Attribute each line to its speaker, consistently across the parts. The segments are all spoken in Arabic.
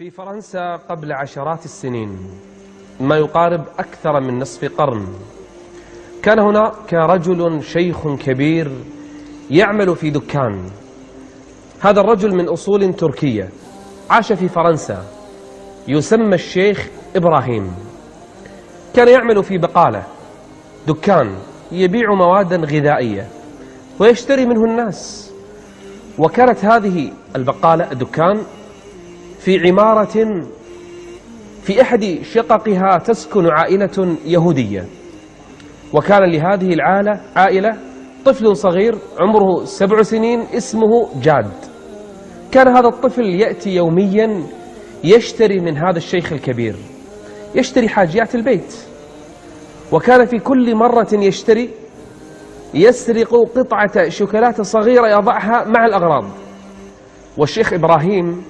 Speaker 1: في فرنسا قبل عشرات السنين، ما يقارب أكثر من نصف قرن، كان هناك رجل شيخ كبير يعمل في دكان. هذا الرجل من أصول تركية، عاش في فرنسا، يسمى الشيخ إبراهيم. كان يعمل في بقالة، دكان يبيع مواد غذائية ويشتري منه الناس. وكانت هذه البقالة الدكان في عمارة في أحد شققها تسكن عائلة يهودية، وكان لهذه العائلة طفل صغير عمره 7 سنين اسمه جاد. كان هذا الطفل يأتي يوميا يشتري من هذا الشيخ الكبير، يشتري حاجيات البيت، وكان في كل مرة يشتري يسرق قطعة شوكولاتة صغيرة يضعها مع الأغراض، والشيخ إبراهيم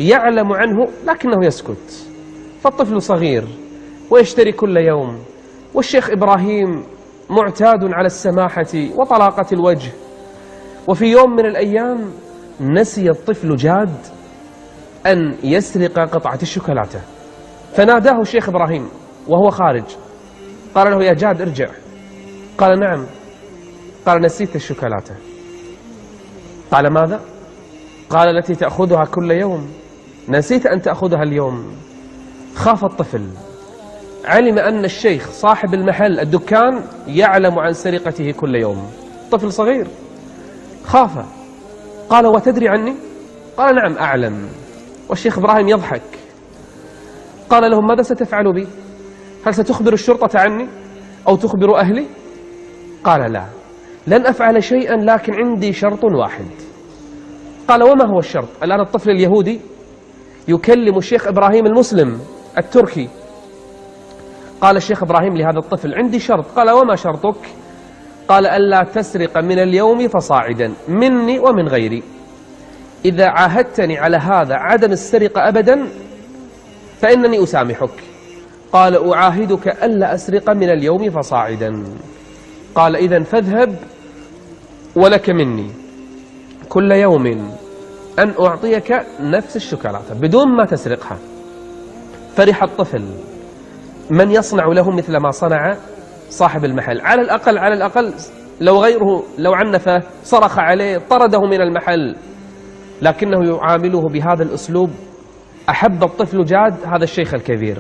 Speaker 1: يعلم عنه لكنه يسكت. فالطفل صغير ويشتري كل يوم، والشيخ إبراهيم معتاد على السماحة وطلاقة الوجه. وفي يوم من الأيام نسي الطفل جاد أن يسرق قطعة الشوكولاتة، فناداه الشيخ إبراهيم وهو خارج، قال له: يا جاد ارجع. قال: نعم. قال: نسيت الشوكولاتة. قال: ماذا؟ قال: التي تأخذها كل يوم، نسيت أن تأخذها اليوم. خاف الطفل، علم أن الشيخ صاحب المحل الدكان يعلم عن سرقته كل يوم. طفل صغير خاف. قال: وتدري عني؟ قال: نعم أعلم. والشيخ إبراهيم يضحك. قال لهم: ماذا ستفعل بي؟ هل ستخبر الشرطة عني أو تخبر أهلي؟ قال: لا، لن أفعل شيئا، لكن عندي شرط واحد. قال: وما هو الشرط؟ الآن الطفل اليهودي يكلم الشيخ إبراهيم المسلم التركي. قال الشيخ إبراهيم لهذا الطفل: عندي شرط. قال: وما شرطك؟ قال: ألا تسرق من اليوم فصاعدا مني ومن غيري. إذا عاهدتني على هذا عدم السرقة أبدا فإنني أسامحك. قال: أعاهدك ألا أسرق من اليوم فصاعدا. قال: إذن فاذهب، ولك مني كل يوم أن أعطيك نفس الشوكولاتة بدون ما تسرقها. فرح الطفل، من يصنع له مثل ما صنع صاحب المحل؟ على الأقل لو غيره لو عنفه صرخ عليه طرده من المحل، لكنه يعامله بهذا الأسلوب. أحب الطفل جاد هذا الشيخ الكبير.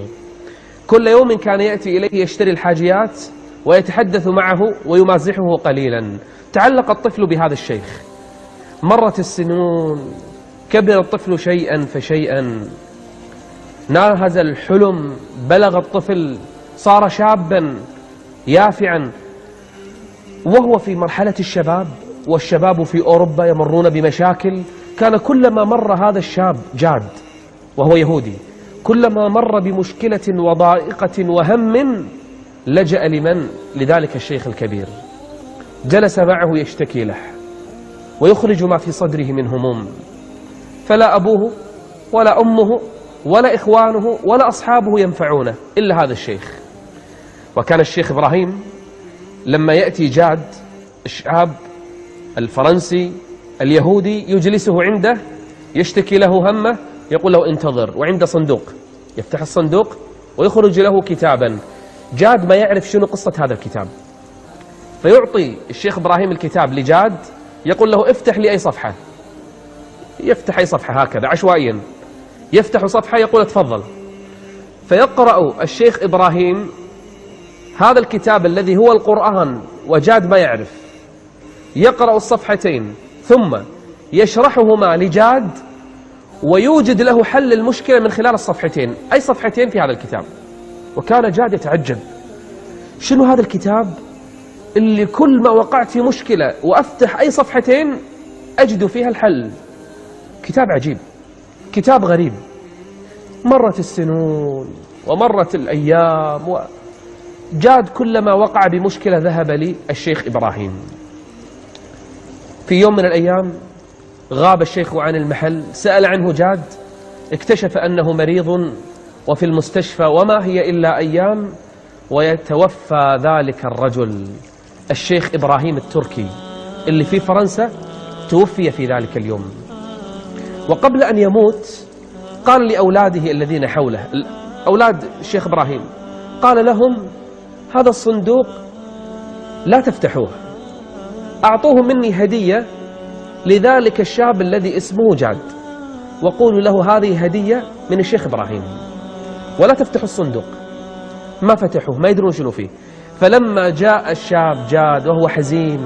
Speaker 1: كل يوم كان يأتي إليه يشتري الحاجيات ويتحدث معه ويمازحه قليلا. تعلق الطفل بهذا الشيخ. مرت السنون، كبر الطفل شيئا فشيئا، ناهز الحلم، بلغ الطفل، صار شابا يافعا، وهو في مرحلة الشباب، والشباب في أوروبا يمرون بمشاكل. كان كلما مر هذا الشاب جاد وهو يهودي، كلما مر بمشكلة وضائقة وهم لجأ لذلك الشيخ الكبير. جلس معه يشتكي له ويخرج ما في صدره من هموم، فلا أبوه ولا أمه ولا إخوانه ولا أصحابه ينفعونه إلا هذا الشيخ. وكان الشيخ إبراهيم لما يأتي جاد الشاب الفرنسي اليهودي يجلسه عنده يشتكي له همه، يقول له: انتظر. وعنده صندوق، يفتح الصندوق ويخرج له كتابا. جاد ما يعرف شنو قصة هذا الكتاب، فيعطي الشيخ إبراهيم الكتاب لجاد، يقول له: افتح لي أي صفحة. يفتح أي صفحة هكذا عشوائيا، يفتح صفحة يقول: تفضل. فيقرأ الشيخ إبراهيم هذا الكتاب الذي هو القرآن، وجاد ما يعرف، يقرأ الصفحتين ثم يشرحهما لجاد ويوجد له حل المشكلة من خلال الصفحتين، أي صفحتين في هذا الكتاب. وكان جاد يتعجب: شنو هذا الكتاب اللي كل ما وقعت في مشكلة وأفتح أي صفحتين أجد فيها الحل؟ كتاب عجيب، كتاب غريب. مرت السنون ومرت الأيام، وجاد كلما وقع بمشكلة ذهب للشيخ إبراهيم. في يوم من الأيام غاب الشيخ عن المحل، سأل عنه جاد، اكتشف أنه مريض وفي المستشفى، وما هي إلا أيام ويتوفى ذلك الرجل الشيخ إبراهيم التركي اللي في فرنسا، توفي في ذلك اليوم. وقبل أن يموت قال لأولاده الذين حوله، أولاد الشيخ إبراهيم، قال لهم: هذا الصندوق لا تفتحوه، أعطوه مني هدية لذلك الشاب الذي اسمه جاد، وقولوا له هذه هدية من الشيخ إبراهيم، ولا تفتحوا الصندوق. ما فتحوه، ما يدرون شنو فيه. فلما جاء الشاب جاد وهو حزين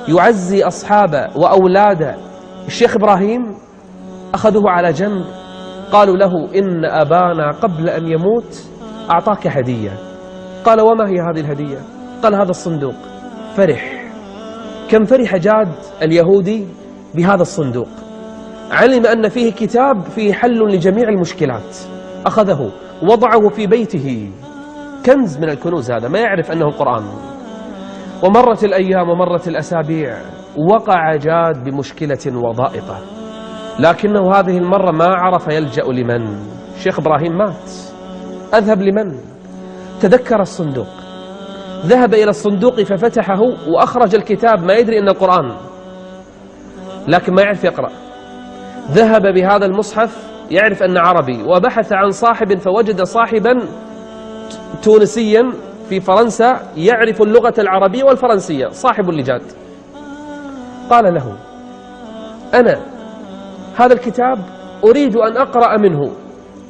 Speaker 1: يعزي أصحابه وأولاده الشيخ إبراهيم، أخذوه على جنب، قالوا له: إن أبانا قبل أن يموت أعطاك هدية. قال: وما هي هذه الهدية؟ قال: هذا الصندوق. فرح. كم فرح جاد اليهودي بهذا الصندوق، علم أن فيه كتاب فيه حل لجميع المشكلات، أخذه وضعه في بيته، كنز من الكنوز، هذا ما يعرف أنه القرآن. ومرت الأيام ومرت الأسابيع، وقع جاد بمشكلة وضائقة، لكنه هذه المرة ما عرف يلجأ لمن. الشيخ إبراهيم مات، أذهب لمن؟ تذكر الصندوق، ذهب إلى الصندوق ففتحه وأخرج الكتاب، ما يدري أن القرآن، لكن ما يعرف يقرأ. ذهب بهذا المصحف يعرف أن عربي، وبحث عن صاحب فوجد صاحبا تونسيا في فرنسا يعرف اللغة العربية والفرنسية، صاحب لجاد. قال له: أنا هذا الكتاب أريد أن أقرأ منه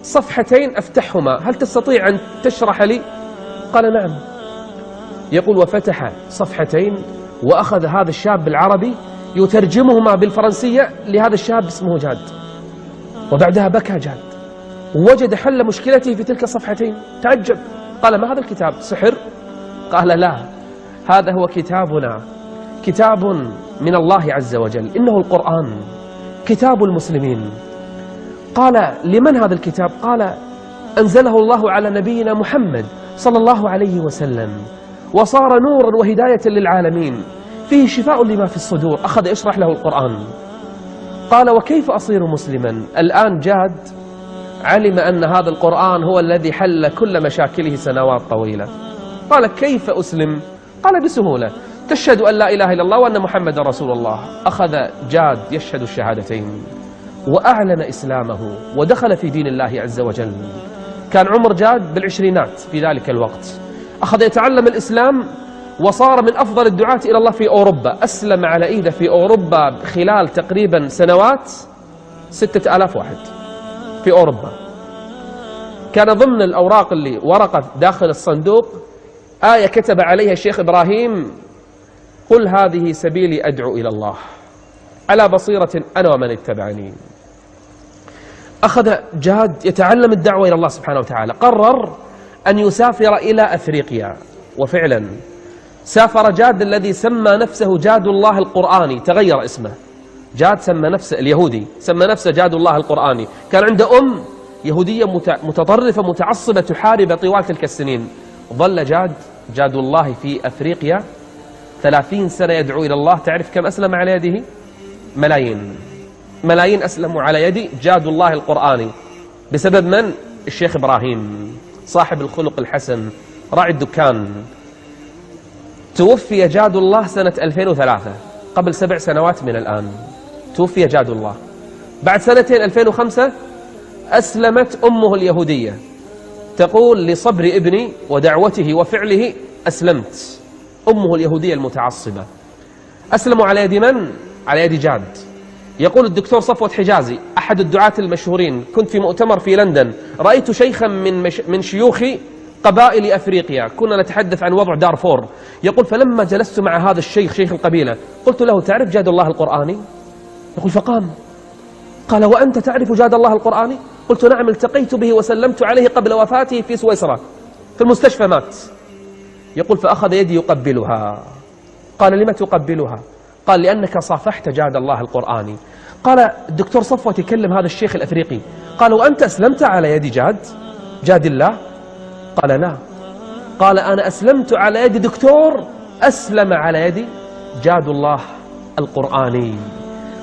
Speaker 1: صفحتين أفتحهما، هل تستطيع أن تشرح لي؟ قال: نعم. يقول: وفتح صفحتين وأخذ هذا الشاب العربي يترجمهما بالفرنسية لهذا الشاب اسمه جاد، وبعدها بكى جاد، ووجد حل مشكلته في تلك الصفحتين. تعجب، قال: ما هذا الكتاب؟ سحر؟ قال: لا، هذا هو كتابنا، كتاب من الله عز وجل، إنه القرآن، كتاب المسلمين. قال: لمن هذا الكتاب؟ قال: أنزله الله على نبينا محمد صلى الله عليه وسلم، وصار نورا وهداية للعالمين، فيه شفاء لما في الصدور. أخذ يشرح له القرآن. قال: وكيف أصير مسلما؟ الآن جاد علم أن هذا القرآن هو الذي حل كل مشاكله سنوات طويلة. قال: كيف أسلم؟ قال: بسهولة، تشهد أن لا إله إلا الله وأن محمد رسول الله. أخذ جاد يشهد الشهادتين وأعلن إسلامه ودخل في دين الله عز وجل. كان عمر جاد بالعشرينات في ذلك الوقت. أخذ يتعلم الإسلام وصار من أفضل الدعاة إلى الله في أوروبا. أسلم على إيده في أوروبا خلال تقريبا سنوات 6000 واحد في أوروبا. كان ضمن الأوراق اللي ورقة داخل الصندوق آية كتب عليها الشيخ إبراهيم: قل هذه سبيلي أدعو إلى الله على بصيرة أنا ومن اتبعني. أخذ جاد يتعلم الدعوة إلى الله سبحانه وتعالى. قرر أن يسافر إلى أفريقيا، وفعلا سافر جاد الذي سمى نفسه جاد الله القرآني، تغير اسمه. جاد سمى نفسه اليهودي، سمى نفسه جاد الله القرآني. كان عنده يهودية متطرفة متعصبة تحارب طوال تلك السنين. ظل جاد الله في أفريقيا 30 سنة يدعو إلى الله. تعرف كم أسلم على يده؟ ملايين أسلموا على يد جاد الله القرآني بسبب من؟ الشيخ إبراهيم، صاحب الخلق الحسن، راعي الدكان. توفي جاد الله سنة 2003، قبل 7 سنوات من الآن توفي جاد الله. بعد سنتين 2005 أسلمت أمه اليهودية، تقول: لصبر ابني ودعوته وفعله أسلمت. أمه اليهودية المتعصبة. أسلموا على يد من؟ على يد جاد. يقول الدكتور صفوت حجازي أحد الدعاة المشهورين: كنت في مؤتمر في لندن، رأيت شيخا من شيوخ قبائل أفريقيا، كنا نتحدث عن وضع دارفور. يقول: فلما جلست مع هذا الشيخ شيخ القبيلة قلت له: تعرف جاد الله القرآني؟ يقول: فقام. قال: وأنت تعرف جاد الله القرآني؟ قلت: نعم، التقيت به وسلمت عليه قبل وفاته في سويسرا، في المستشفى مات. يقول: فأخذ يدي يقبلها. قال: لم تقبلها؟ قال: لأنك صافحت جاد الله القرآني. قال الدكتور صفوت يكلم هذا الشيخ الأفريقي، قال: وأنت أسلمت على يد جاد الله؟ قال: لا. قال: أنا أسلمت على يد دكتور أسلم على يد جاد الله القرآني.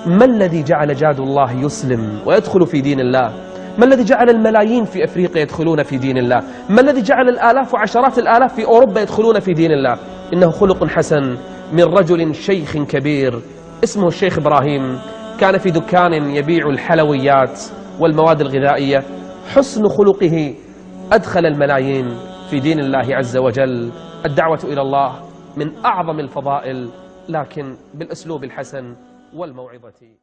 Speaker 1: ما الذي جعل جاد الله يسلم ويدخل في دين الله؟ ما الذي جعل الملايين في أفريقيا يدخلون في دين الله؟ ما الذي جعل الآلاف وعشرات الآلاف في أوروبا يدخلون في دين الله؟ إنه خلق حسن من رجل شيخ كبير اسمه الشيخ إبراهيم. كان في دكان يبيع الحلويات والمواد الغذائية. حسن خلقه أدخل الملايين في دين الله عز وجل. الدعوة إلى الله من أعظم الفضائل، لكن بالأسلوب الحسن والموعظة.